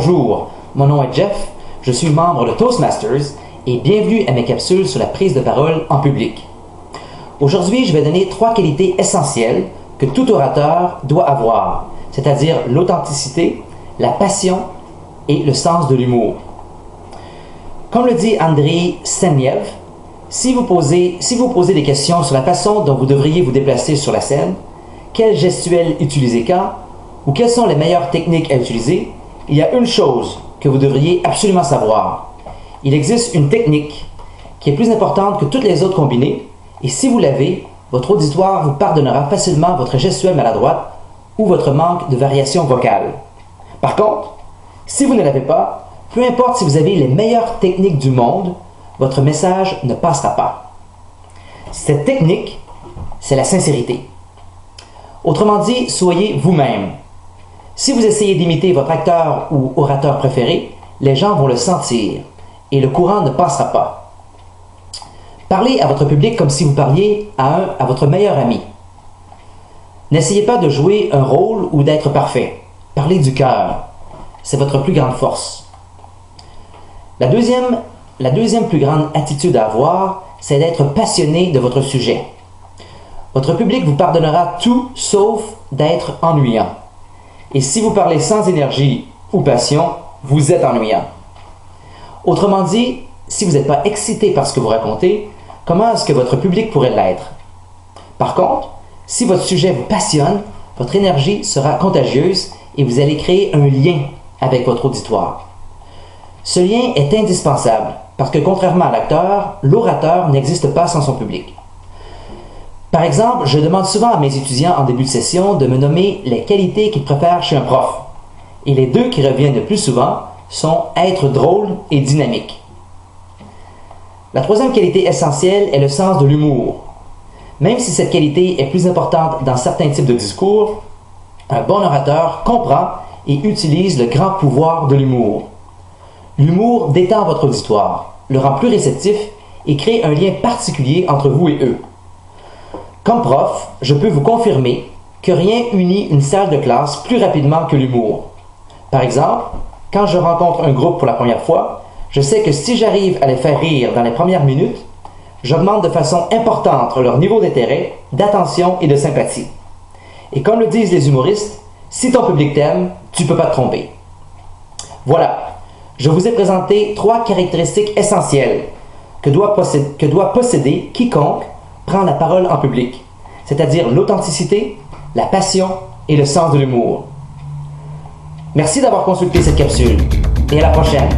Bonjour, mon nom est Jeff, je suis membre de Toastmasters et bienvenue à mes capsules sur la prise de parole en public. Aujourd'hui, je vais donner 3 qualités essentielles que tout orateur doit avoir, c'est-à-dire l'authenticité, la passion et le sens de l'humour. Comme le dit Andrei Semenev, si vous posez des questions sur la façon dont vous devriez vous déplacer sur la scène, quelle gestuelle utiliser quand, ou quelles sont les meilleures techniques à utiliser, il y a une chose que vous devriez absolument savoir. Il existe une technique qui est plus importante que toutes les autres combinées, et si vous l'avez, votre auditoire vous pardonnera facilement votre gestuelle maladroite ou votre manque de variation vocale. Par contre, si vous ne l'avez pas, peu importe si vous avez les meilleures techniques du monde, votre message ne passera pas. Cette technique, c'est la sincérité. Autrement dit, soyez vous-même. Si vous essayez d'imiter votre acteur ou orateur préféré, les gens vont le sentir et le courant ne passera pas. Parlez à votre public comme si vous parliez à votre meilleur ami. N'essayez pas de jouer un rôle ou d'être parfait. Parlez du cœur. C'est votre plus grande force. La deuxième plus grande attitude à avoir, c'est d'être passionné de votre sujet. Votre public vous pardonnera tout sauf d'être ennuyant. Et si vous parlez sans énergie ou passion, vous êtes ennuyant. Autrement dit, si vous n'êtes pas excité par ce que vous racontez, comment est-ce que votre public pourrait l'être? Par contre, si votre sujet vous passionne, votre énergie sera contagieuse et vous allez créer un lien avec votre auditoire. Ce lien est indispensable parce que contrairement à l'acteur, l'orateur n'existe pas sans son public. Par exemple, je demande souvent à mes étudiants en début de session de me nommer les qualités qu'ils préfèrent chez un prof. Et les 2 qui reviennent le plus souvent sont être drôle et dynamique. La 3e qualité essentielle est le sens de l'humour. Même si cette qualité est plus importante dans certains types de discours, un bon orateur comprend et utilise le grand pouvoir de l'humour. L'humour détend votre auditoire, le rend plus réceptif et crée un lien particulier entre vous et eux. Comme prof, je peux vous confirmer que rien unit une salle de classe plus rapidement que l'humour. Par exemple, quand je rencontre un groupe pour la première fois, je sais que si j'arrive à les faire rire dans les premières minutes, j'augmente de façon importante leur niveau d'intérêt, d'attention et de sympathie. Et comme le disent les humoristes, si ton public t'aime, tu ne peux pas te tromper. Voilà, je vous ai présenté 3 caractéristiques essentielles que doit posséder quiconque prend la parole en public, c'est-à-dire l'authenticité, la passion et le sens de l'humour. Merci d'avoir consulté cette capsule et à la prochaine.